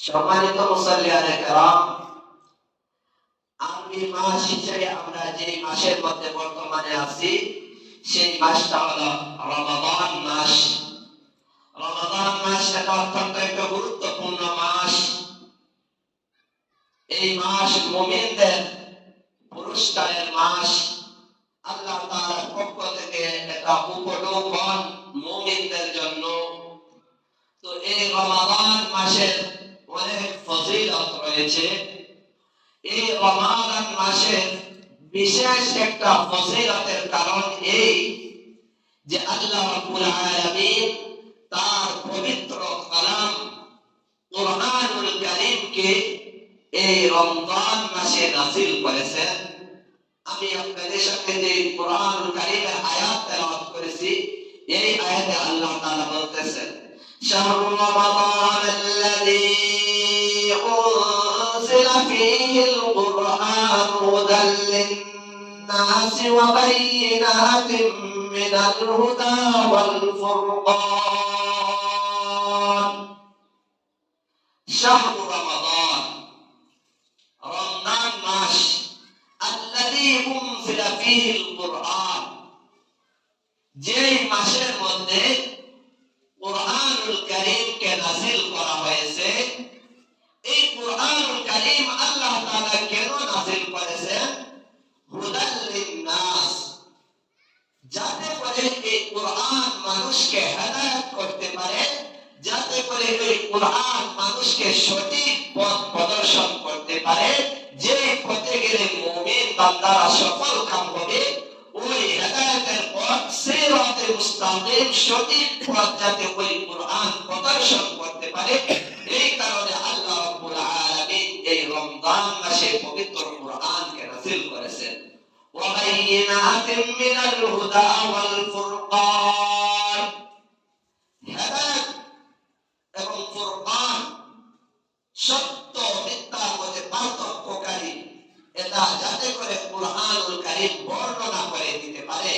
সম্মানিত মুসল্লিয়ানে কেরাম, আরবি মাস হিসেবে আমরা যে মাসের মধ্যে বর্তমানে আছি সেই মাসটা হলো রমাদান মাস। রমাদান মাস এটা অত্যন্ত একটা গুরুত্বপূর্ণ মাস। এই মাস মুমিনদের পুরস্কারের মাস। আল্লাহ তাআলার পক্ষ থেকে এটা উপঢৌকন মুমিনদের জন্য। তো এই রমাদান মাসের অনেক ফজিলত রয়েছে। এই রমাদান মাসের বিশেষ একটা ফজিলতের কারণ এই যে আল্লাহ রাব্বুল আলামিন তার পবিত্র কালাম কুরআনুল কারীমকে এই রমজান মাসে নাযিল করেছেন। আমি আপনাদের সাথে যে কুরআনুল কারীমের আয়াত তেলাওয়াত করেছি, এই আয়াতে আল্লাহ তাআলা বলতেছেন, শাহরু রমাদান আল্লাযী أنزل فيه القرآن هدى للناس وبينات من الهدى والفرقان شهر رمضان رمضان মাস الذي أنزل فيه القرآن যেই মাসের মধ্যে কুরআনুল কারীমকে নাযিল করা হয়েছে। এই কুরআনুল কারীম আল্লাহ তাআলা কেন নাযিল করেছেন? হুদাল লিন-নাস, যাতে করে এই কুরআন মানুষকে হেদায়েত করতে পারে, যাতে করে এই কুরআন মানুষকে সঠিক পথ প্রদর্শন করতে পারে। যে পথে গেলে মুমিন বান্দারা সফল কাম হবে, ওই হেদায়েতের পথ সিরাতে মুস্তাকিম সঠিক পথ যাতে ওই কুরআন প্রদর্শন করতে পারে। এই কারণে আল্লাহ রাব্বুল আলামিন এই রমজান মাসে পবিত্র কুরআনকে নাযিল করেছেন। ওয়া বাইয়িনাতিন মিনাল হুদা ওয়াল ফুরকান, হেদায়েত এবং ফুরকান, সত্য মিথ্যার মধ্যে পার্থক্যকারী, এটা যাতে করে কুরআনুল কারীম বর্ণনা করে দিতে পারে।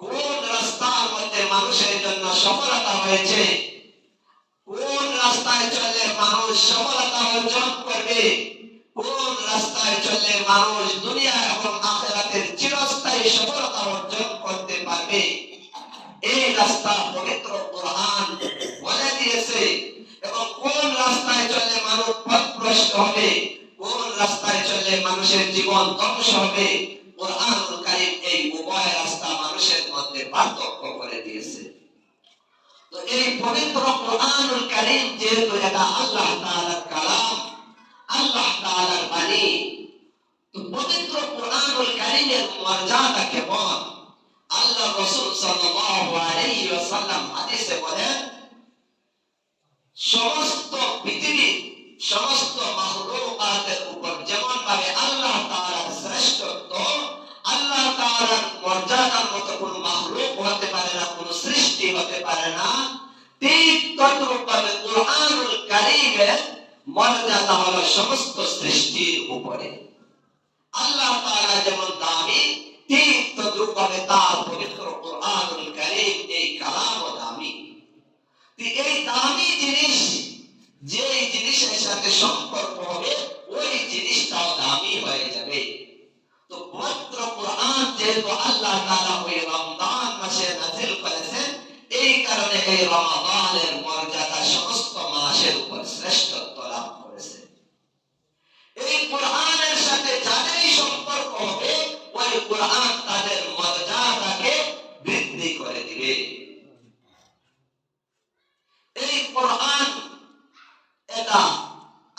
কোন রাস্তার মধ্যে মানুষের জন্য সফলতা হয়েছে, কোন রাস্তায় চললে মানুষ সফলতা অর্জন করবে, কোন রাস্তায় চললে মানুষ দুনিয়া এবং আখিরাতের চিরস্থায়ী সফলতা অর্জন করতে পারবে, এই রাস্তা পবিত্র কুরআন বলে দিয়েছে। এবং কোন রাস্তায় চললে মানুষ পথভ্রষ্ট হবে, কোন রাস্তায় চললে মানুষের জীবন ধ্বংস হবে, কুরআনুল কারীম এই উভয় রাস্তা মানুষের মধ্যে পার্থক্য করে দিয়েছে। তো এই পবিত্র কুরআনুল কারীম যেহেতু এটা আল্লাহ তাআলার কালাম, আল্লাহ তাআলার বাণী, তো পবিত্র কুরআনুল কারীমের মর্যাদা কেমন? আল্লাহ রাসূল সাল্লাল্লাহু আলাইহি ওয়াসাল্লাম হাদিসে বলেন, সমস্ত পৃথিবী সমস্ত মাখলুকাতের উপর যেমন ভাবে আল্লাহ তাআলার শ্রেষ্ঠত্ব, আল্লাহ তাআলার মর্যাদার মতো কোন মাখলুক হতে পারে না, কোন সৃষ্টি হতে পারে না, ঠিক তদ্রূপভাবে কুরআনুল কারীমের মর্যাদা হলো সমস্ত সৃষ্টির উপরে। আল্লাহ তাআলা যেমন দামি, ঠিক তদ্রূপভাবে তার পবিত্র কুরআনুল কারীম এই কালামও দামি। এই দামি জিনিস, যে জিনিসের সাথে সম্পর্ক হবে, ওই জিনিসটাও দামি হয়ে যাবে। তো পবিত্র কুরআন যেহেতু আল্লাহ তাআলা ওই রমজান মাসে নাযিল করেছেন, এই কারণে এই রমাদানের মর্যাদা সমস্ত মাসের উপর শ্রেষ্ঠত্ব লাভ করেছে। এই কুরআনের সাথে যাদেরই সম্পর্ক হবে, ওই কুরআন তাদের মর্যাদাকে বৃদ্ধি করে দিবে। এই কুরআন এটা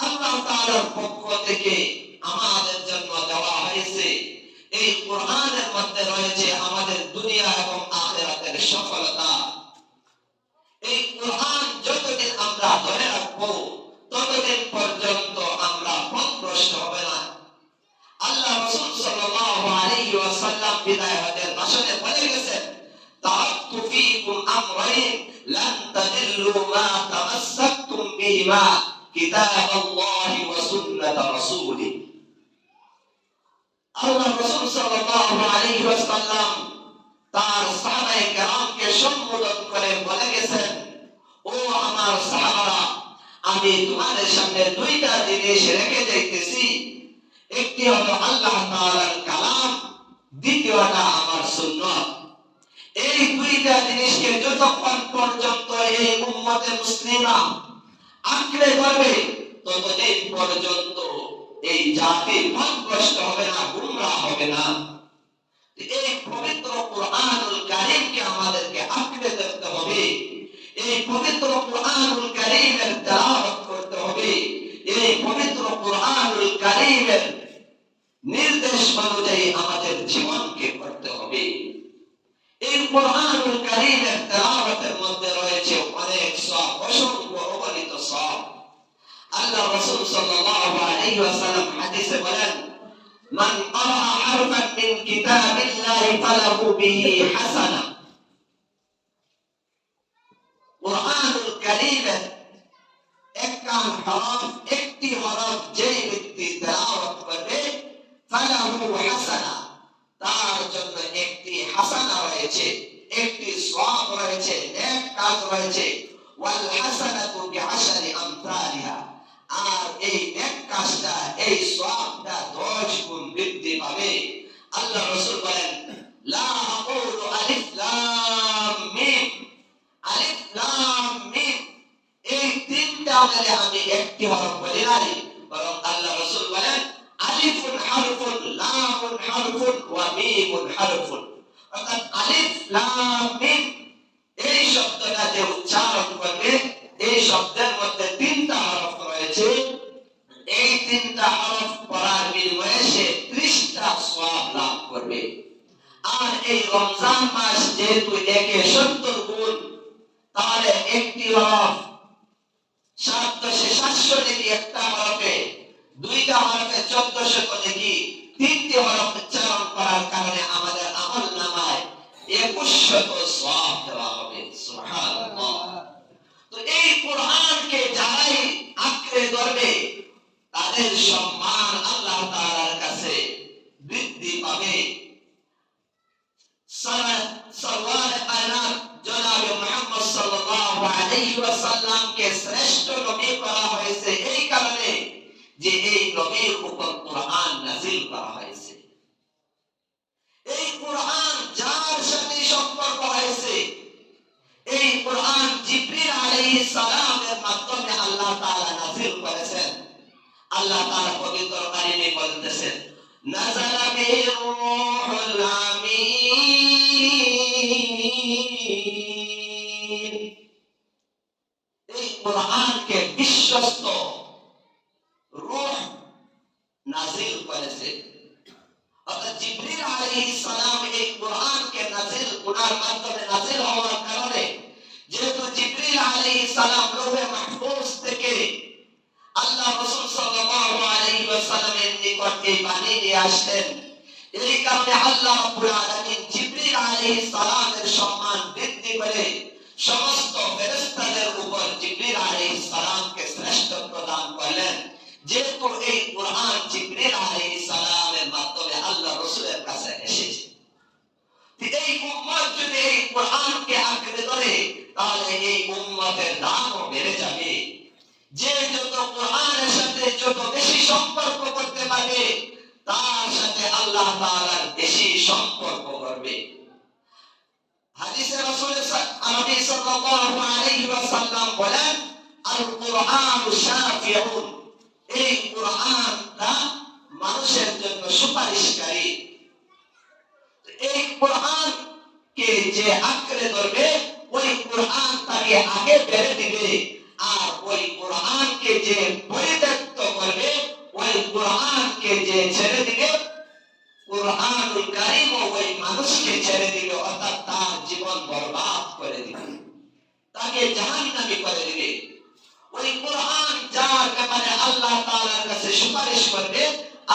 আল্লাহ তাআলার পক্ষ থেকে আমাদের জন্য দেওয়া হয়েছে। এই কুরআনের মধ্যে রয়েছে আমাদের দুনিয়া এবং আখিরাতের সফলতা। এই কুরআন যতদিন আমরা ধরে রাখবো, ততদিন পর্যন্ত আমরা পথভ্রষ্ট হবে না। আল্লাহ রাসূল সাল্লাল্লাহু আলাইহি ওয়াসাল্লাম বিদায় হজের ভাষণে বলে গেছেন, তারাকতু ফীকুম আমরাইন লান তাদিল্লু মা তামাসসাকতুম বিহিমা কিতাবাল্লাহি ওয়া সুন্নাত রাসূলি। আল্লাহ রাসূল সাল্লাল্লাহু আলাইহি ওয়াসাল্লাম তার সাহাবায়ে কেরামকে সম্বোধন করে বলে গেছেন, ও আমার সাহাবারা, আমি তোমাদের সামনে দুইটা জিনিস রেখে যাইতেছি, একটি হলো আল্লাহ তাআলার কালাম, দ্বিতীয়টা আমার সুন্নাত। এই দুইটা জিনিসকে যতক্ষণ পর্যন্ত এই উম্মতে মুসলিমা আঁকড়ে ধরবে ততদিন পর্যন্ত এই জাতি পথভ্রষ্ট হবে না, গুমরাহ হবে না। এই পবিত্র কুরআনুল কারীমকে আমাদেরকে আঁকড়ে ধরতে হবে, এই পবিত্র কুরআনুল কারীমের তেলাওয়াত করতে হবে, এই পবিত্র কুরআনুল কারীমের নির্দেশ অনুযায়ী আমাদের জীবনকে করতে হবে। এই কুরআনুল কারীমের তেলাওয়াতের মধ্যে রয়েছে অনেক সওয়াব, অসংখ্য অগণিত সওয়াব। আল্লাহ রাসূল সাল্লাল্লাহু আলাইহি ওয়াসাল্লাম হাদিসে বলেন, মান ক্বারা হারফান মিন কিতাবিল্লাহি ফালাহু বিহি হাসানাহ। কুরআনুল কারীমের একটি হরফ যে ব্যক্তি তেলাওয়াত করবে, ফালাহু হাসানাহ, তার জন্য একটি হাসানা রয়েছে, একটি সওয়াব রয়েছে, নেক কাজ রয়েছে। ওয়াল হাসানাতু বিআশরি আমসালিহা, আর এই নেক কাজটা, এই সওয়াবটা 10 গুণ বৃদ্ধি পাবে। আল্লাহ রাসূল বলেন, লা আকুলু আলিফ লাম মিম, আলিফ লাম মিম এই তিনটা বলে আমি একটি হরফ বলি নাই, বরং আল্লাহ রাসূল বলেন আলিফুন হারফুন, লামুন হারফুন ওয়া মিমুন হারফুন। অর্থাৎ আলিফ লাম মিম এই শব্দটা যে উচ্চারণ করবে, এই শব্দের মধ্যে তিনটা হরফ রয়েছে, এই তিনটা হরফ পড়ার বিনিময়ে সে 30টা সওয়াব লাভ করবে। আর এই রমজান মাস যেহেতু 170 গুণ, তাহলে একটি হরফ 700 নেকি, একটা হরফে, দুইটা হরফে 1400 নেকি, তিনটি হরফ উচ্চারণ করার কারণে আমাদের আমল নামায় 2100 সওয়াব দেওয়া হবে। সুবহানাল্লাহ। তো এই কুরআনকে যারাই আঁকড়ে ধরবে তাদের সম্মান আল্লাহ তাআলার কাছে বৃদ্ধি পাবে। সরওয়ার কায়নাত জনাব মুহাম্মদ সাল্লাল্লাহু আলাইহি ওয়াসাল্লামকে শ্রেষ্ঠ নবী করা হয়েছে এই কারণে যে এই নবীর উপর কুরআন নাযিল করা হয়েছে। এই কুরআন যার সাথে সম্পর্ক হয়েছে, এই কুরআন জিবরিল আলাইহিস সালামের মাধ্যমে আল্লাহ তাআলা নাযিল করেছেন। আল্লাহ তাআলা পবিত্র কারিমে বলতেছেন, নাযালা বিহির রূহুল আমিন। এই কুরআনকে বিশ্বস্ত রূহ নাযিল করেছে। অর্থাৎ জিবরিল আলাইহিস সালাম এই কুরআনকে নাযিল করার মাধ্যমে নাযিল হওয়ার কারণে, যেহেতু জিবরিল আলাইহিস সালাম লৌহে মাহফুজ থেকে আল্লাহ রাসূল সাল্লাল্লাহু আলাইহি ওয়াসাল্লামের নিকট এই বাণী নিয়ে আসতেন, এই কারণে আল্লাহ রাব্বুল আলামিন জিবরিল আলাইহিস সালামের সম্মান বৃদ্ধি করে সমস্ত ফেরেশতাদের উপর জিবরিল আলাইহিস সালামকে শ্রেষ্ঠত্ব দান করলেন। যেহেতু এই কুরআন জিবরিল আলাইহিস সালামের মাধ্যমে আল্লাহ রাসূলের কাছে এসেছে, এই উম্মত যদি এই কুরআনকে আঁকড়ে ধরে তাহলে এই উম্মতের দামও বেড়ে যাবে। যে যত কুরআনের সাথে যত বেশি সম্পর্ক করতে পারবে, তার সাথে আল্লাহ তাআলার বেশি সম্পর্ক করবে। হাদিসে রাসূল নবী সাল্লাল্লাহু আলাইহি ওয়াসাল্লাম বলেন, আল কুরআন শাফিউন, এই কুরআনটা মানুষের জন্য সুপারিশকারী। এই কুরআনকে যে আঁকড়ে ধরবে, ওই কুরআন তাকে আগে বেড়ে দিবে, আর ওই কুরআনকে যে পরিত্যক্ত করবে, ওই কুরআনকে যে ছেড়ে দিবে, কুরআনুল কারীম ওই মানুষকে ছেড়ে দিবে, অর্থাৎ তার জীবন বরবাদ করে দিবে, তাকে জাহান্নামী করে দিবে। ওই কুরআন যার ব্যাপারে আল্লাহ তাআলার কাছে সুপারিশ করবে,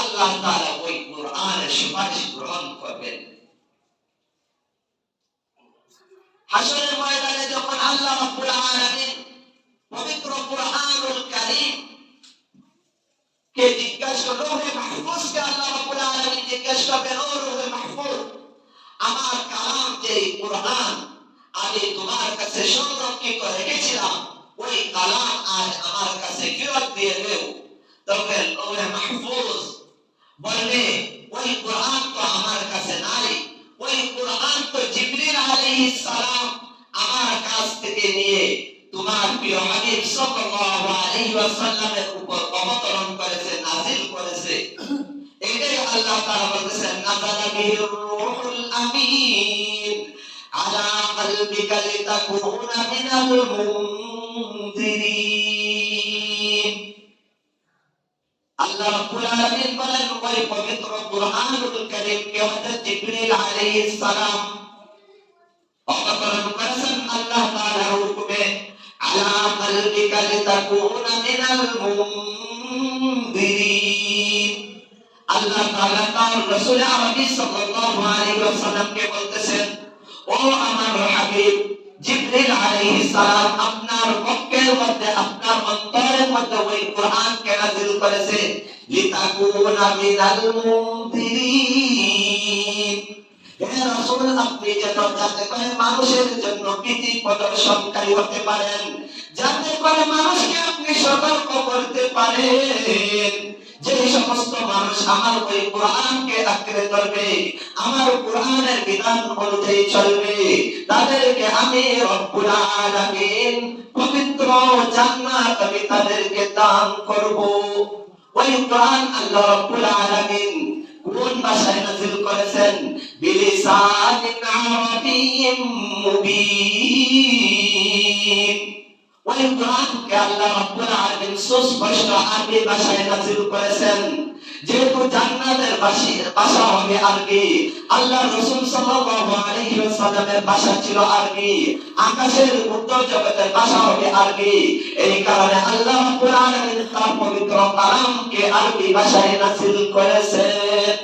আল্লাহ তাআলা ওই কুরআনের সুপারিশ গ্রহণ করবেন। হাশরের ময়দানে যখন আল্লাহ রাব্বুল আলামিন পবিত্র কুরআনুল কারীম কে জিজ্ঞাসা লৌহে মাহফুজ কে আল্লাহ রাব্বুল আলামিন জিজ্ঞাসা করবেন, ও লৌহে মাহফুজ, আমার কালাম যে কুরআন আমি তোমার কাছে সংরক্ষিত রেখেছিলাম, ওই কালাম আজ আমার কাছে ফেরত দিয়ে দেও, তবে লৌহে মাহফুজ বলবে ওই কোরআন তো আমার কাছে নাই, ওই কোরআন তো জিবরিল আলাইহিস সালাম আমার কাছ থেকে নিয়ে তোমার প্রিয় হাবিব সাল্লাল্লাহু আলাইহি ওয়াসাল্লামের উপর অবতরণ করেছে, নাযিল করেছে। এটাই আল্লাহ তাআলা বলেছেন নাযালা বিহির রূহুল আমিন আলা কলবিকা লিতাকুনা মিনাল মুনজিরিন। আল্লাহ রাব্বুল আলামিন বলেন ওই পবিত্র কুরআনুল কারীমকে হযরত জিবরিল আলাইহিস সালাম অবতরণ করেছেন আল্লাহ তাআলার হুকুমে, আলা কলবিকা লিতাকুনা মিনাল মুনজিরিন। আল্লাহ তাআলা তার রাসূল আরবি সাল্লাল্লাহু আলাইহি ওয়াসাল্লামকে বলতেছেন, ও আমার হাবিব জিবরিল আলাইহিস সালাম আপনার মক্কের মধ্যে, আপনার অন্তরের মধ্যে ওই কোরআনকে নাযিল করেছে লিতাকুনা মিনাল মুনজিরিন। হে রাসূল আপনি যাতে করে মানুষের জন্য ভীতি প্রদর্শনকারী হতে পারেন, যাতে করে মানুষকে আপনি সতর্ক করতে পারেন। যে সমস্ত মানুষ আমার ওই কোরআনকে আঁকড়ে ধরবে, আমার কোরআনের বিধান অনুযায়ী চলবে, তাদেরকে আমি রব্বুল আলামিন পবিত্র জান্নাত আমি তাদেরকে দান করব। ওই কোরআন আল্লাহ রব্বুল আলামিন কোন ভাষায় নাযিল করেছেন? বিলিসানিন আরাবিয়্যিন মুবিন। ওই কোরআনকে আল্লাহ রাব্বুল আলামিন সুস্পষ্ট আরবি ভাষায় নাযিল করেছেন। যেহেতু জান্নাতের ভাষা হবে আরবি, আল্লাহ রাসূল সাল্লাল্লাহু আলাইহি ওয়াসাল্লামের ভাষা ছিল আরবি, আকাশের উত্তর জগতের ভাষা হবে আরবি। এই কারণে আল্লাহ রাব্বুল আলামিন তার পবিত্র কালামকে আরবি ভাষায় নাযিল করেছেন।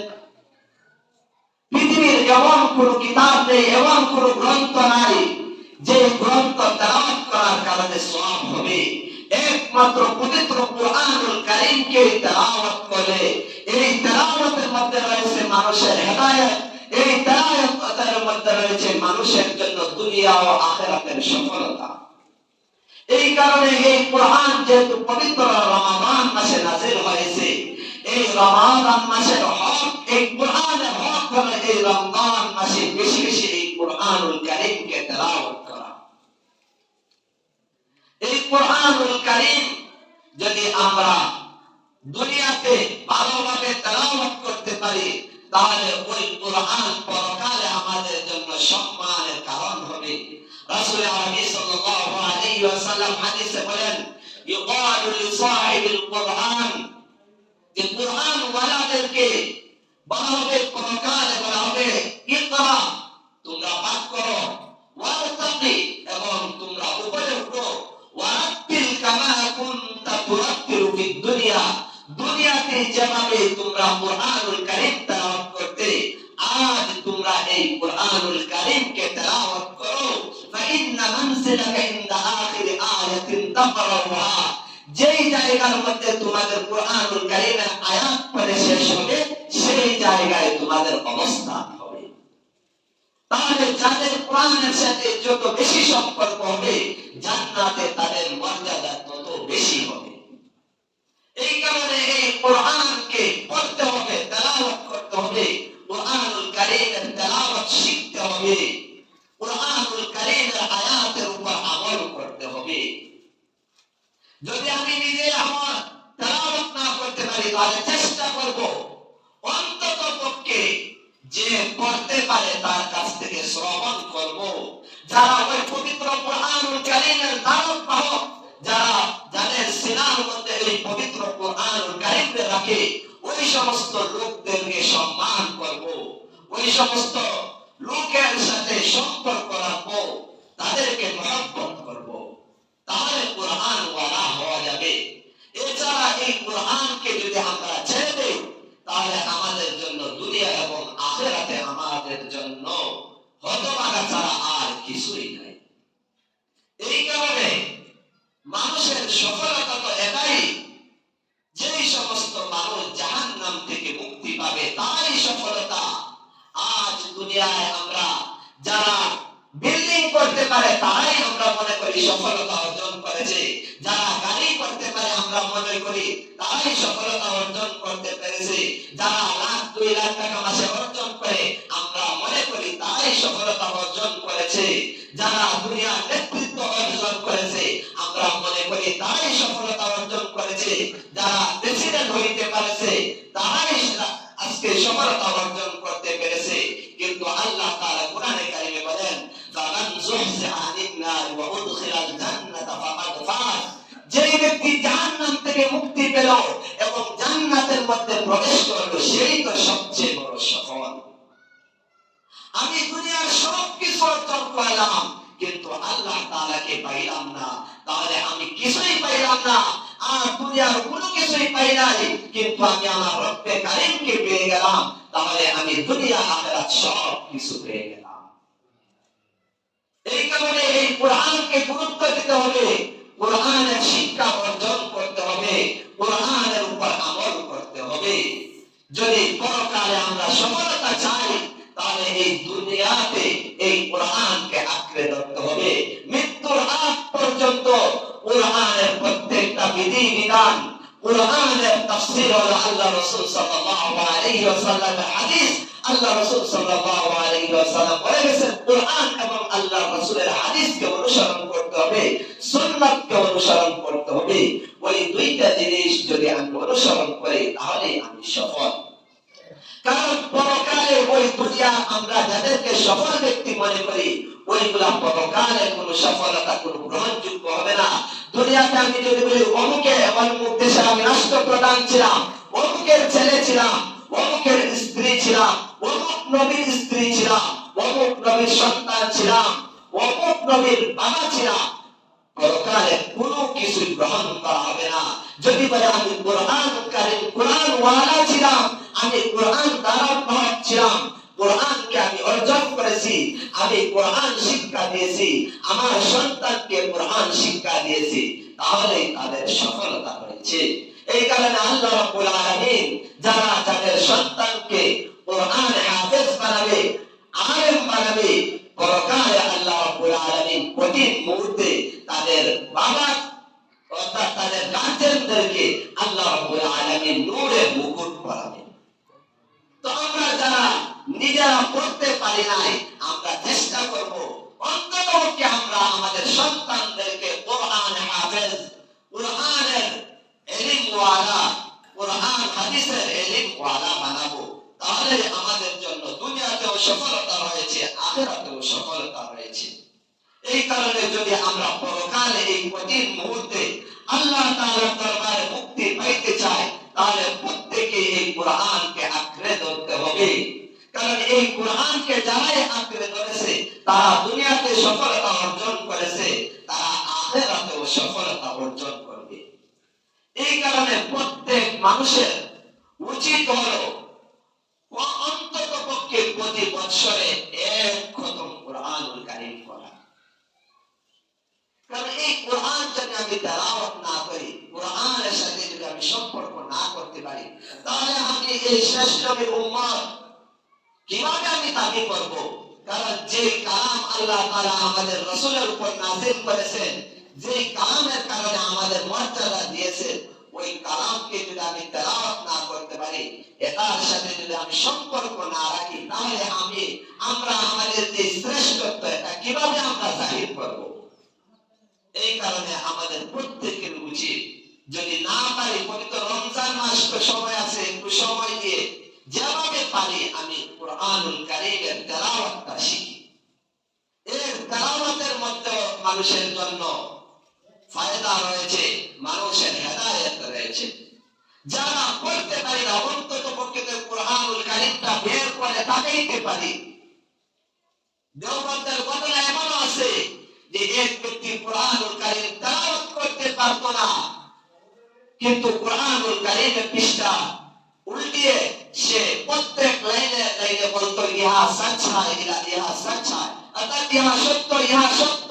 পৃথিবীর এমন কোন কিতাব নেই, এমন কোন গ্রন্থ নাই যে গ্রন্থ তেলাওয়াত করার কারণে সওয়াব হবে। একমাত্র পবিত্র কুরআনুল কারীমকে তেলাওয়াত করে, এই তেলাওয়াতের মধ্যে রয়েছে মানুষের হেদায়েত, এই তেলাওয়াতের মধ্যে রয়েছে মানুষের জন্য দুনিয়া ও আখিরাতের সফলতা। এই কারণে এই কোরআন যেহেতু পবিত্র রমাদান মাসে নাযিল হয়েছে, এই রমাদান মাসের হক, এই কোরআনের হক হলো এই রমজান মাসে বেশি বেশি এই কুরআনুল কারীমকে তেলাওয়াত করা। এই কুরআনুল কারীম যদি আমরা দুনিয়াতে ভালোভাবে তেলাওয়াত করতে পারি, তাহলে ওই কুরআন পরকালে আমাদের জন্য সম্মানের কারণ হবে। রাসূল আরবি সাল্লাল্লাহু আলাইহি ওয়াসাল্লাম হাদিসে বলেন, ইউকালু লিসাহিবিল কুরআন, যে কুরআন ওয়ালাদেরকে বলা হবে পরকালে, বলা হবে ইকরা, তোমরা পাঠ করো, ওয়ারতাকি, এবং তোমরা উপরে উঠো, ওয়ারাত্তিল কামা কুনতা তুরাত্তিলু ফিদ দুনিয়া, দুনিয়াতে যেভাবে তোমরা কুরআনুল কারীম তেলাওয়াত করতে, আজ তোমরা এই কুরআনুল কারীমকে তেলাওয়াত করো। ফাইন্না মানসিলাকা ইনদা আখিরি আয়াতিন তাকরাউহা, যেই জায়গার মধ্যে তোমাদের কুরআনুল কারীমের আয়াত পড়ে শেষ হবে, সেই জায়গায় তোমাদের অবস্থান হবে। তাহলে যাদের কোরআনের সাথে যত বেশি সম্পর্ক হবে, জান্নাতে তাদের মর্যাদা তত বেশি হবে। এই কারণে এই কোরআনকে পড়তে হবে, তেলাওয়াত করতে হবে, কুরআনুল কারীমের তেলাওয়াত শিখতে হবে, কুরআনুল কারীমের আয়াতের উপর আমল করতে হবে। যদি আমি নিজে আমার তেলাওয়াত না করতে পারি, তাহলে চেষ্টা করব অন্তত পক্ষে যে পড়তে পারে তার কাছ থেকে শ্রবণ করব। যারা ওই পবিত্র কুরআনুল কারীমের দাওয়াত বাহক, যারা যাদের সিনার মধ্যে এই পবিত্র কুরআনুল কারীমকে রাখে, ওই সমস্ত লোকদেরকে সম্মান করব, ওই সমস্ত লোকের সাথে সম্পর্ক রাখবো, তাদেরকে মহব্বত করব। তাহলে কুরআন ওয়ালা হওয়া যাবে। এছাড়া এই কুরআনকে যদি আমরা ছেড়ে দেই, তাহলে আমাদের জন্য দুনিয়া এবং আখিরাতে আমাদের জন্য হতভাগা ছাড়া আর কিছুই নাই। এই কারণে মানুষের সফলতা তো এটাই, যেই সমস্ত মানুষ জাহান্নাম থেকে মুক্তি পাবে তাই সফলতা। আজ দুনিয়ায় আমরা যারা বিল্ডিং করতে পারে তারাই আমরা মনে করি সফলতা অর্জন করেছে, যারা গাড়ি করতে পারে আমরা মনে করি তারাই সফলতা অর্জন করতে পেরেছে, যারা লাখ 2 লাখ টাকা মাসে অর্জন করে আমরা মনে করি তারাই সফলতা অর্জন করেছে, যারা দুনিয়ার নেতৃত্ব অর্জন করেছে আমরা মনে করি তারাই সফলতা অর্জন করেছে, যারা প্রেসিডেন্ট হইতে পারেছে তারাই আজকে সফলতা অর্জন করতে পেরেছে। কিন্তু আল্লাহ তাআলা কোরআনে কারিমে বলেন ফামান যুহজিহা আনিন নার ওয়া উদখিলাল জান্নাতা ফাকাদ ফাজ, যে ব্যক্তি জাহান্নাম থেকে মুক্তি পেল এবং জান্নাতের মধ্যে প্রবেশ করলো সেই তো সবচেয়ে বড় সফল। আমি দুনিয়ার সব কিছু অর্জন করলাম কিন্তু আল্লাহ তাআলাকে পাইলাম না, তাহলে আমি কিছুই পাইলাম না, আর দুনিয়ার কোনো কিছুই পাই নাই, কিন্তু আমি আমার রব্বে কারীমকে পেয়ে গেলাম, তাহলে আমি দুনিয়া আখিরাত সব কিছু পেয়ে গেলাম। এই কারণে এই কোরআনকে গুরুত্ব দিতে হবে, কোরআনের শিক্ষা অর্জন করতে হবে, কোরআনের উপর আমল করতে হবে। যদি পরকালে আমরা সফলতা চাই তাহলে এই দুনিয়াতে এই কোরআনকে আঁকড়ে ধরতে হবে। মৃত্যুর আগ পর্যন্ত কোরআনের প্রত্যেকটা বিধি বিধান, কোরআনের তাফসীর হলো আল্লাহ রাসূল সাল্লাল্লাহু আলাইহি ওয়াসাল্লামের হাদিস। আল্লাহ রাসূল সাল্লাল্লাহু আলাইহি ওয়াসাল্লাম বলে গেছেন কোরআন এবং আল্লাহ রাসূলের হাদিসকে অনুসরণ করতে হবে, সুন্নাতকে অনুসরণ করতে হবে। ওই দুইটা জিনিস যদি আমি অনুসরণ করি তাহলে আমি সফল। কারণ পরকালে ওই দুনিয়া আমরা যাদেরকে সফল ব্যক্তি মনে করি ওইগুলা পরকালে কোনো সফলতা কোনো গ্রহণযোগ্য হবে না। দুনিয়াতে আমি যদি বলি অমুকে অমুক দেশে আমি রাষ্ট্রপ্রধান ছিলাম, অমুকের ছেলে ছিলাম, অমুকের স্ত্রী ছিলাম, অমুক নবীর স্ত্রী ছিলাম, অমুক নবীর সন্তান ছিলাম, অমুক নবীর বাবা ছিলাম, পরকালে কোনো কিছু গ্রহণ করা হবে না। যদি বলে আমি কোরআন কারীম কোরআন ওয়ালা ছিলাম, আমি কোরআন দ্বারা ছিলাম, কোরআনকে আমি অর্জন করেছি, আমি কোরআন শিক্ষা দিয়েছি, আমার সন্তানকে কোরআন শিক্ষা দিয়েছি, তাহলে তাদের সফলতা হয়েছে। এই কারণে আল্লাহ রাব্বুল আলামিন যারা তাদের সন্তানকে কোরআন হাফেজ বানাবে, আলেম বানাবে, পরকালে আল্লাহ রাব্বুল আলামিন কঠিন মুহূর্তে তাদের বাবা অর্থাৎ তাদের গার্জিয়ানদেরকে আল্লাহ রাব্বুল আলামিন নূরের মুকুট পরাবেন। তো আমরা যারা নিজেরা পড়তে পারি নাই আমরা চেষ্টা করব অন্ততপক্ষে আমরা আমাদের সন্তানদেরকে কোরআন হাফেজ, কোরআনের ইলম ওয়ালা, কোরআন হাদিসের ইলম ওয়ালা বানাবো। তাহলে আমাদের জন্য দুনিয়াতেও সফলতা রয়েছে, আখিরাতেও সফলতা রয়েছে। এই কারণে যদি আমরা পরকালে এই কঠিন মুহূর্তে আল্লাহ তাআলার দরবারে মুক্তি পাইতে চাই তাহলে প্রত্যেকে এই কোরআনকে আঁকড়ে ধরতে হবে। কারণ এই কোরআনকে যারাই আঁকড়ে ধরেছে তারা দুনিয়াতে সফলতা অর্জন করেছে, তারা আখিরাতেও সফলতা অর্জন করবে। এই কারণে প্রত্যেক মানুষের উচিত হলো অন্ততপক্ষে প্রতি বছরে এক খতম কোরআনুল কারীম পড়া। কারণ এই কোরআন যদি আমি তেলাওয়াত না করি, কোরআনের সাথে যদি আমি সম্পর্ক না করতে পারি তাহলে আমি এই শ্রেষ্ঠ নবীর উম্মত কিভাবে আমি দাবি করব? কারণ যে কালাম আল্লাহ তাআলা আমাদের রাসূলের উপর নাযিল করেছেন, যে কালামের কারণে আমাদের মর্যাদা দিয়েছেন, ওই কালামকে যদি আমি তেলাওয়াত না করতে পারি, এটার সাথে যদি আমি সম্পর্ক না রাখি তাহলে আমরা আমাদের যে শ্রেষ্ঠত্ব এটা কিভাবে আমরা জাহির করব? এই কারণে আমাদের প্রত্যেকের উচিত যদি না পারি, পবিত্র রমজান মাস তো সময় আছে, একটু সময় দিয়ে যেভাবে পারি আমি কোরআনুল কারীমের তেলাওয়াতটা শিখি। এর তেলাওয়াতের মধ্যে মানুষের জন্য ফায়দা রয়েছে, মানুষের হেদায়েত রয়েছে। যারা পড়তে পারি না অন্তত পক্ষে কোরআনুল কারীমটা বের করে তাকাইতে পারি। দেওবন্দের ঘটনা এমন আছে যে এক ব্যক্তি কোরআনুল কারীম তেলাওয়াত করতে পারতো না, কিন্তু কোরআনুল কারীমের পৃষ্ঠা উল্টিয়ে সে প্রত্যেক লাইনে লাইনে বলতো ইহা সচ্চ হ্যায়, ইহা সচ্চ হ্যায়, অর্থাৎ ইহা সত্য, ইহা সত্য।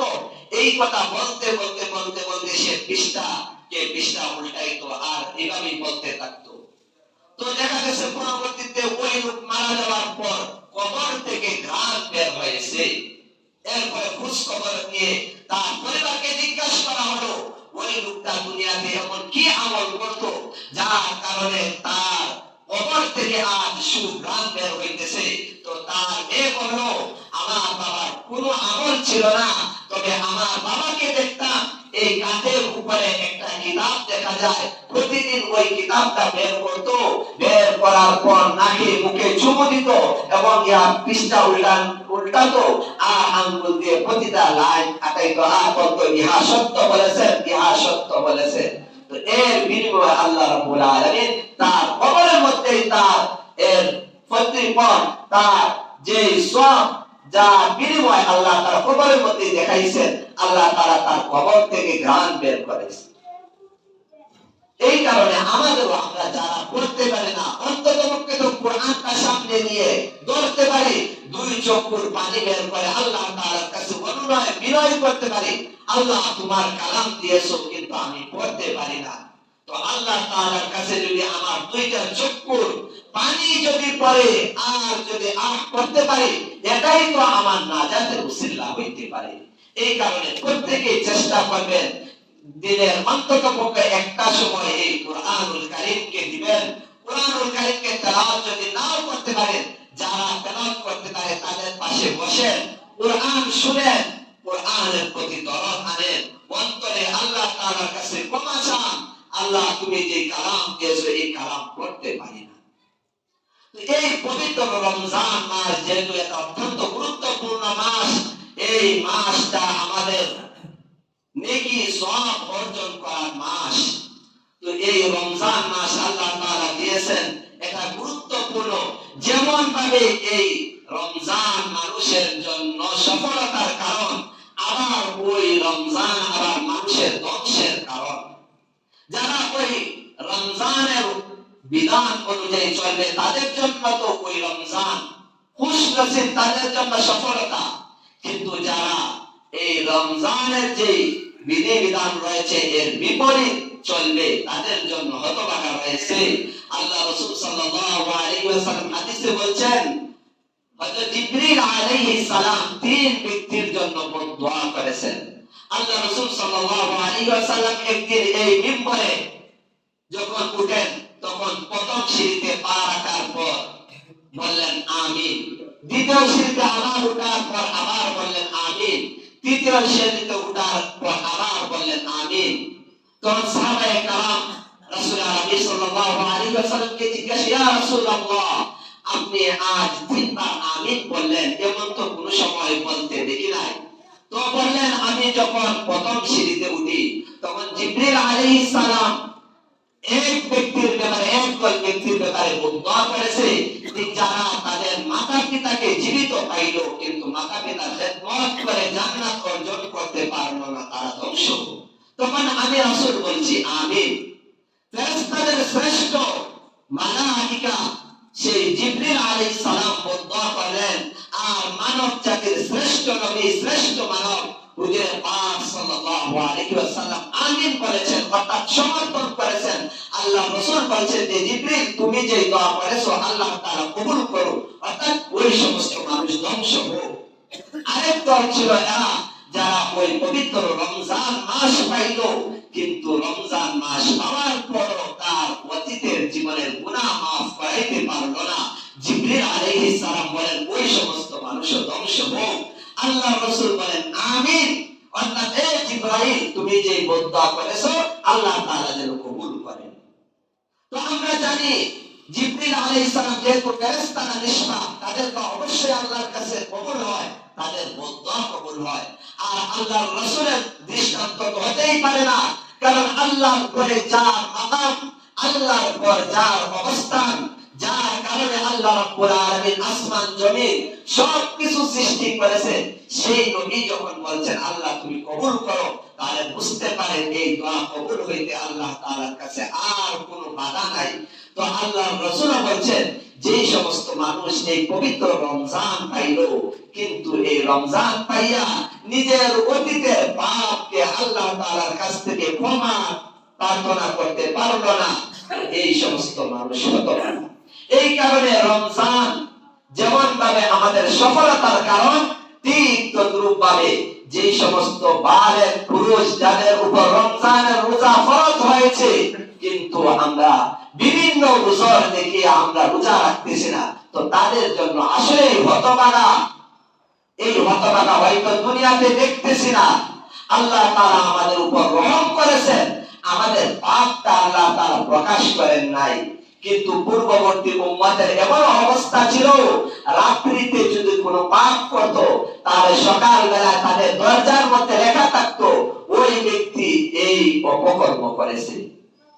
এই কথা বলতে বলতে বলতে বলতে সে পৃষ্ঠা উল্টাইতো আর এভাবেই বলতে থাকতো। তো দেখা গেছে পরবর্তীতে ওই লোক মারা যাওয়ার পর কবর থেকে ঘ্রাণ বের হয়েছে। এরপরে খোঁজ খবর নিয়ে তার পরিবারকে জিজ্ঞাসা করা হলো ওই লোকটা দুনিয়াতে এমন কি আমল করতো যার কারণে তার কবর থেকে আজ সুঘ্রাণ বের হইতেছে। তো তার মেয়ে বলল, আমার বাবার কোনো আমল ছিল না, তবে আমার বাবাকে দেখতাম এই কাঠের উপরে একটা কিতাব দেখা যায়, প্রতিদিন ওই কিতাবটা বের করতো, বের করার পর নাকে মুখে চুমু দিত এবং ইয়া পৃষ্ঠা উল্টাতো আর আঙ্গুল দিয়ে প্রতিটা লাইন আটাইতো আর বলতো ইহা সত্য বলেছেন, ইহা সত্য বলেছেন। তো এর বিনিময়ে আল্লাহ রাব্বুল আলামিন তার কবরের মধ্যে তার এর প্রতিপন তার যে সওয়াব যা বিনিময় আল্লাহ তার কবরের মধ্যে দেখাইছেন, আল্লাহ তাআলা তার কবর থেকে ঘ্রাণ বের করেছেন। এই কারণে আমাদেরও আমরা যারা পড়তে পারি না অন্ততপক্ষে তো কোরআনটা সামনে নিয়ে ধরতে পারি, দুই চক্ষুর পানি বের করে আল্লাহ তাআলার কাছে অনুনয় বিনয় করতে পারি, আল্লাহ তোমার কালাম দিয়েছো কিন্তু আমি পড়তে পারি না। তো আল্লাহ তাআলার কাছে যদি আমার দুইটা চক্ষুর পানি যদি পড়ে আর যদি করতে পারি, এটাই তো আমার নাজাতের উসিলা হইতে পারে। এই কারণে প্রত্যেকেই চেষ্টা করবেন দিনের অন্তত পক্ষে একটা সময় এই কুরআনুল কারীমকে দিবেন। কুরআনুল কারীমকে তেলাওয়াত যদি নাও করতে পারেন, যারা তেলাওয়াত করতে পারে তাদের পাশে বসেন, কুরআন শুনেন, কুরআনের প্রতি দরদ আনেন, অন্তরে আল্লাহ তাআলার কাছে ক্ষমা চান, আল্লাহ তুমি যে কালাম দিয়েছো এই কালাম পড়তে পারি না। এই পবিত্র রমজান মাস যেহেতু একটা অত্যন্ত গুরুত্বপূর্ণ মাস, এই মাসটা আমাদের নেকি সওয়াব অর্জন করার মাস। তো এই রমজান মাস আল্লাহ তাআলা দিয়েছেন এটা গুরুত্বপূর্ণ, যেমন ভাবে এই রমজান মানুষের জন্য সফলতার কারণ, আবার ওই রমজান আবার মানুষের ধ্বংসের কারণ। যারা ওই রমজানের বিধান অনুযায়ী চলবে তাদের জন্য তো ওই রমজান খুশনসিব, তাদের জন্য সফলতা। কিন্তু যারা এই রমজানের যে বিধি বিধান রয়েছে এর বিপরীত চলবে তাদের জন্য হতভাগা রয়েছে। আল্লাহ রাসূল সাল্লাল্লাহু আলাইহি ওয়াসাল্লাম হাদিসে বলেন, হযরত জিবরিল আলাইহিস সালাম তিন ব্যক্তির জন্য দোয়া করেছেন। আল্লাহ রাসূল সাল্লাল্লাহু আলাইহি ওয়াসাল্লাম একদিন এই মিম্বরে যখন উঠেন তখন প্রথম সিঁড়িতে পা রাখার পর বললেন আমিন, দ্বিতীয় সিঁড়িতে আবার উঠার পর আবার বললেন আমিন, তৃতীয় সিঁড়িতে উঠার পর আবার বললেন আমিন। তখন সাহাবায়ে কেরাম রাসূল আরবি সাল্লাল্লাহু আলাইহি ওয়াসাল্লামকে জিজ্ঞাসা, ইয়া রাসূলুল্লাহ আপনি আজ তিনবার আমিন বললেন, এমন তো কোন সময় বলতে দেখি নাই। তো বললেন, আমি যখন প্রথম সিঁড়িতে উঠি তখন জিবরিল আলাইহিস সালাম এক ব্যক্তির ব্যাপারে একদল ব্যক্তির ব্যাপারে দোয়া করেছে যারা তাদের মাতা পিতাকে জীবিত পাইল কিন্তু মাতা পিতার খেদমত করে জান্নাত অর্জন করতে পারলো না, তারা ধ্বংস। তখন আমি রাসূল বলছি আমিন। ফেরেশতাদের শ্রেষ্ঠ মালায়েকা সেই জিবরিল আলাইহিস সালাম দোয়া করলেন, আর মানব জাতির শ্রেষ্ঠ নবী শ্রেষ্ঠ মানব হুজুর পাক সাল্লাল্লাহু আলাইহি ওয়াসাল্লাম আমিন বলেছেন, অর্থাৎ সমর্থন করেছেন। আল্লাহ রাসূল বলেছেন যে জিবরিল তুমি যে দোয়া করেছো আল্লাহ তাআলা কবুল করো, অর্থাৎ ওই সমস্ত মানুষ ধ্বংস হোক। আরেক দল ছিল এরা যারা ওই পবিত্র রমজান মাস পাইল কিন্তু রমজান মাস পাওয়ার পরও তার অতীতের জীবনের গুনাহ মাফ করাইতে পারল না। জিবরিল আলাইহিস সালাম বলেন ওই সমস্ত মানুষ ধ্বংস হোক। আল্লাহ রাসূল বলেন আমিন, অর্থাৎ হে জিবরাইল তুমি যে বদদোয়া করেছো আল্লাহ তাআলা যেন কবুল করেন। তো আমরা জানি জিবরিল আলাইহিস সালাম যেহেতু ফেরেশতা না নিষ্পাপ, তাদের তো অবশ্যই আল্লাহর কাছে কবুল হয়, তাদের বদদোয়া কবুল হয়। আর আল্লাহর রাসূলের দৃষ্টান্ত তো হতেই পারে না, কারণ আল্লাহর পরে যার মাকাম, আল্লাহর পর যার অবস্থান, যার কারণে আল্লাহ রাব্বুল আলামিন আসমান জমিন সবকিছু সৃষ্টি করেছে, সেই নবী যখন বলছেন আল্লাহ তুমি কবুল করো, তাহলে বুঝতে পারেন এই দোয়া কবুল হইতে আল্লাহ তাআলার কাছে আর কোনো বাধা নাই। তো আল্লাহর রাসূল বলছেন যে সমস্ত মানুষ এই পবিত্র রমজান পাইল কিন্তু এই রমজান পাইয়া নিজের অতীতের পাপকে আল্লাহ তাআলার কাছ থেকে ক্ষমা প্রার্থনা করতে পারল না, এই সমস্ত মানুষ হতভাগা। এই কারণে রমজান যেমন ভাবে আমাদের সফলতার কারণ, ঠিক তদ্রূপ ভাবে যে সমস্ত বালের পুরুষ যাদের উপর রমজানের রোজা ফরজ হয়েছে কিন্তু আমরা বিভিন্ন উজর দেখিয়ে আমরা রোজা রাখতেছি না, তো তাদের জন্য আসলে হতভাগা। এই হতভাগা হয়তো দুনিয়াতে দেখতেছি না। আল্লাহ তাআলা আমাদের উপর রহম করেছেন, আমাদের পাপটা আল্লাহ তাআলা প্রকাশ করেন নাই। কিন্তু পূর্ববর্তী উম্মতের এমন অবস্থা ছিল, রাত্রিতে যদি কোনো পাপ করত তাহলে সকালবেলা তাদের দরজার মধ্যে লেখা থাকতো ওই ব্যক্তি এই অপকর্ম করেছে।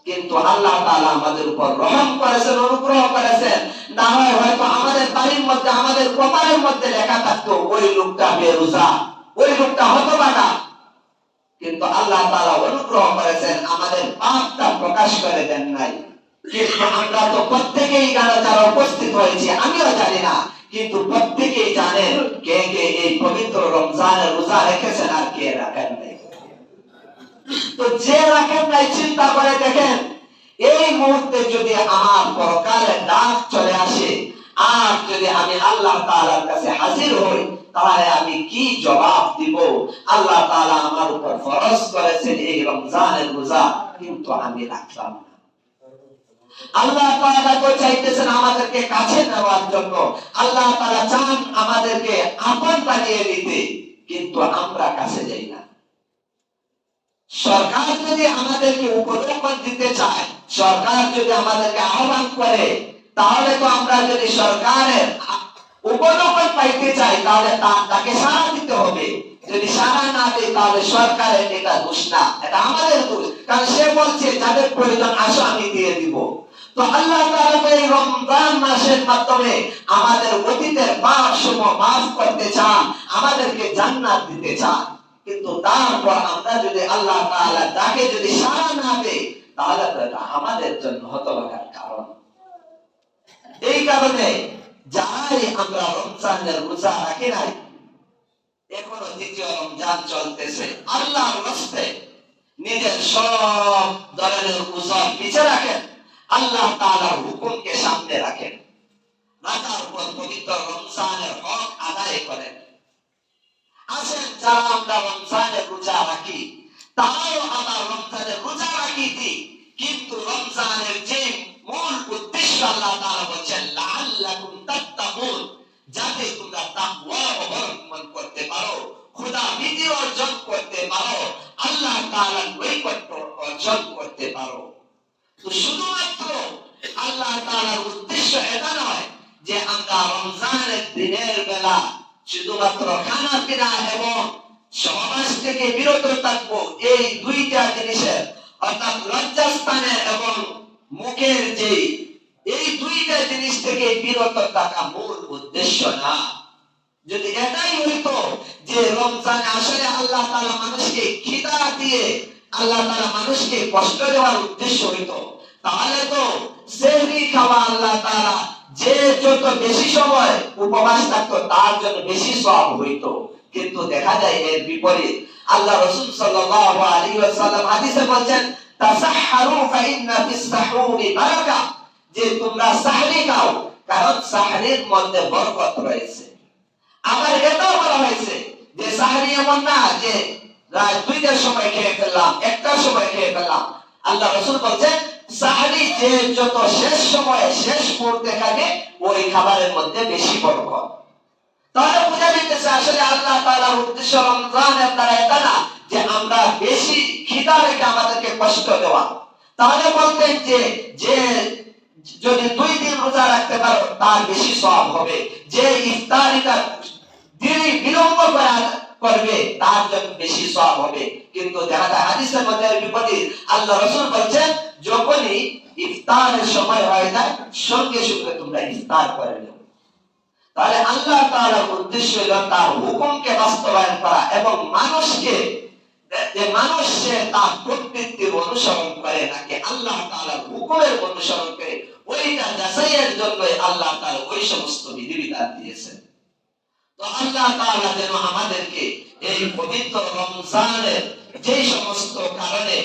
কিন্তু আল্লাহ তাআলা আমাদের উপর রহম করেছেন, অনুগ্রহ করেছেন। না হয় হয়তো আমাদের বাড়ির মধ্যে, আমাদের কপালের মধ্যে লেখা থাকতো ওই লোকটা বেরোজা, ওই লোকটা হতভাগা। কিন্তু আল্লাহ তাআলা অনুগ্রহ করেছেন, আমাদের পাপটা প্রকাশ করে দেন নাই। কিন্তু আমরা তো প্রত্যেকেই যারা উপস্থিত হয়েছি, আমিও জানি না, কিন্তু প্রত্যেকেই জানেন কে কে এই পবিত্র রমজানের রোজা রেখেছেন আর কে রাখেন নাই। তো যে রাখেন নাই চিন্তা করে দেখেন, এই মুহূর্তে যদি আমার পরকালের ডাক চলে আসে আর যদি আমি আল্লাহ তাআলার কাছে হাজির হই, তাহলে আমি কি জবাব দিব? আল্লাহ তাআলা আমার উপর ফরজ করেছেন এই রমজানের রোজা, কিন্তু আমি রাখলাম না। আল্লাহ তাআলা তো চাইতেছেন আমাদেরকে কাছে নেওয়ার জন্য, আল্লাহ তাআলা চান আমাদেরকে আপন বানিয়ে নিতে, কিন্তু আমরা কাছে যাই না। সরকার যদি আমাদেরকে উপঢৌকন দিতে চায়, সরকার যদি আমাদেরকে আহ্বান করে, তাহলে তো আমরা যদি সরকারের উপঢৌকন পাইতে চাই তাহলে তাকে সাড়া দিতে হবে। যদি সাড়া না দেয় তাহলে সরকারের এটা দোষ না, এটা আমাদের দোষ। কারণ সে বলছে যাদের প্রয়োজন আসো আমি দিয়ে দিব। তো আল্লাহ তাআলা এই রমজান মাসের মাধ্যমে আমাদের অতীতের পাপসমূহ মাফ করতে চান, আমাদেরকে জান্নাত দিতে চান। কিন্তু তারপর আমরা যদি আল্লাহ তাআলা ডাকে যদি সাড়া না দেই, তাহলে এটা আমাদের জন্য হতভাগার কারণ। এই কারণে যারাই আমরা রমজানের রোজা রাখি নাই, এখনো দ্বিতীয় রমজান চলতেছে, আল্লাহর রাস্তায় নিজের সব ধরনের উজর পিছে রাখেন, আল্লাহ তাআলার হুকুমকে সামনে রাখেন, রাখার পর পবিত্র রমজানের হক আদায় করেন। আসেন যারা আমরা রমজানের রোজা রাখি, তারাও আবার রমজানের রোজা রাখি, কিন্তু রমজানের যে মূল উদ্দেশ্য আল্লাহ তাআলা বলেন লাআল্লাকুম তাত্তাকুন, যাতে তোমরা তাকওয়া অবলম্বন করতে পারো, খোদা ভীতি অর্জন করতে পারো, আল্লাহ তাআলার নৈকট্য অর্জন করতে পারো। তো শুধুমাত্র আল্লাহ তাআলার উদ্দেশ্য এটা নয় যে আমরা রমজানের দিনের বেলা শুধুমাত্র খানা পিনা এবং সমাজ থেকে বিরত থাকবো, এই দুইটা জিনিসের অর্থাৎ লজ্জাস্থানে এবং মুখের যে এই দুইটা জিনিস থেকে বিরত থাকা মূল উদ্দেশ্য না। যদি এটাই হইতো যে রমজানে আসলে আল্লাহ তাআলা মানুষকে খিদা দিয়ে আল্লাহ তাআলা মানুষকে কষ্ট দেওয়ার উদ্দেশ্য হইতো, তাহলে তো সেহরি খাওয়া আল্লাহ তাআলা যে যত বেশি সময় উপবাস থাকতো তার জন্য বেশি সওয়াব হইতো। কিন্তু দেখা যায় এর বিপরীত। আল্লাহ রাসূল সাল্লাল্লাহু আলাইহি ওয়াসাল্লাম হাদিসে বলেন তাসাহহারু ফাইন্না ফিস সাহুরি বারাকা, যে তোমরা সাহরি খাও কারণ সাহরির মধ্যে বরকত রয়েছে। আবার এটাও বলা হয়েছে যে সাহরি এমন না যে রাত 2টার সময় খেয়ে ফেললাম, 1টার সময় খেয়ে ফেললাম। আল্লাহ রাসূল বলেন সাহরি যে যত শেষ সময়ে শেষ মুহূর্তে খাবে ওই খাবারের মধ্যে বেশি বরকত। তাহলে বোঝা যাচ্ছে আসলে আল্লাহ তাআলার উদ্দেশ্য রমজানের দ্বারা এটা না যে আমরা বেশি খিদা রেখে আমাদেরকে কষ্ট দেওয়া। তাহলে বলতেন যে যে যদি 2 দিন রোজা রাখতে পারো তার বেশি সওয়াব হবে, যে ইফতারিটা দেরি বিলম্ব করবে তার জন্য বেশি সওয়াব হবে। কিন্তু দেখা যায় হাদিসের মধ্যে বিপরীত। আল্লাহ রাসূল বলেন যখনই ইফতারের সময় হয়ে যায় সঙ্গে সঙ্গে তোমরা ইফতার করে নাও। তাহলে আল্লাহ তাআলার উদ্দেশ্য হলো তার হুকুমকে বাস্তবায়ন করা এবং মানুষকে যে মানুষ তার প্রকৃতির অনুসরণ করে নাকি আল্লাহ তাআলার হুকুমের অনুসরণ করে, ওইটা যাচাইয়ের জন্য আল্লাহ তাআলা ওই সমস্ত বিধিবিধান দিয়েছেন। তো আল্লাহ তাআলা যেন আমাদেরকে এই পবিত্র রমজানের যে সমস্ত কারণে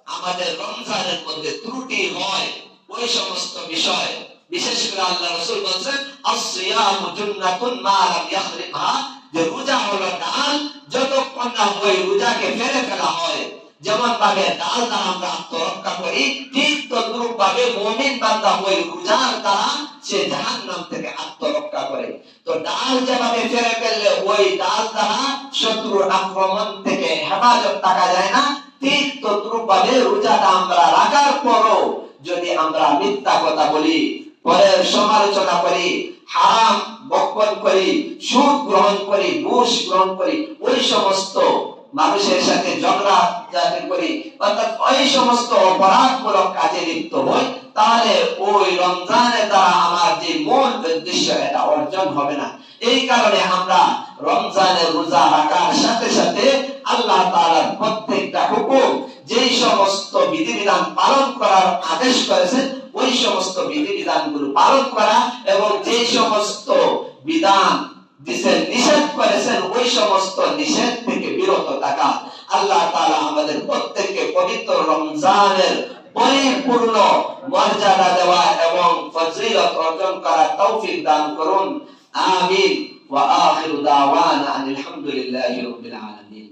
আমাদের রমজানের মধ্যে ত্রুটি হয় ওই সমস্ত বিষয়, বিশেষ করে আল্লাহ রাসূল বলেন আসসিয়ামু জুন্নাতুন মা লাম ইয়াখরিবহা, যে রোজা হলো ডাল, যতক্ষণ না ওই রোজাকে ফেলে ফেলা হয়। যেমন ভাবে ডাল দ্বারা আমরা আত্মরক্ষা করি, ঠিক তদ্রুপ ভাবে মুমিন বান্দা ওই রোজার দ্বারা সে জাহান্নাম থেকে আত্মরক্ষা করে। তো ডাল যেভাবে ফেলে ফেললে ওই ডাল দ্বারা শত্রুর আক্রমণ থেকে হেফাজত থাকা যায় না, ঠিক তদ্রুপ ভাবে রোজাটা আমরা রাখার পরও যদি আমরা মিথ্যা কথা বলি, পরের সমালোচনা করি, হারাম বক্ষণ করি, সুদ গ্রহণ করি, ঘুষ গ্রহণ করি, ওই সমস্ত মানুষের সাথে ঝগড়া যাতে করি, অর্থাৎ ওই সমস্ত অপরাধমূলক কাজে লিপ্ত হই, তাহলে ওই রমজানের দ্বারা আমার যে মূল উদ্দেশ্য এটা অর্জন হবে না। এই কারণে আমরা রমজানের রোজা রাখার সাথে সাথে আল্লাহ তাআলার প্রত্যেকটা হুকুম, যেই সমস্ত বিধিবিধান পালন করার আদেশ করেছেন, ওই সমস্ত বিধিবিধানগুলো পালন করা, এবং যে সমস্ত বিধান দিয়েছেন, নিষেধ করেছেন, ওই সমস্ত নিষেধ থেকে বিরত থাকা। আল্লাহ তাআলা আমাদের প্রত্যেককে পবিত্র রমজানের পরিপূর্ণ মর্যাদা দেওয়া এবং ফজিলত অর্জন করার তৌফিক দান করুন। আমিন। ওয়া আখিরু দাওয়ানা আলহামদুলিল্লাহি রাব্বিল আলামিন।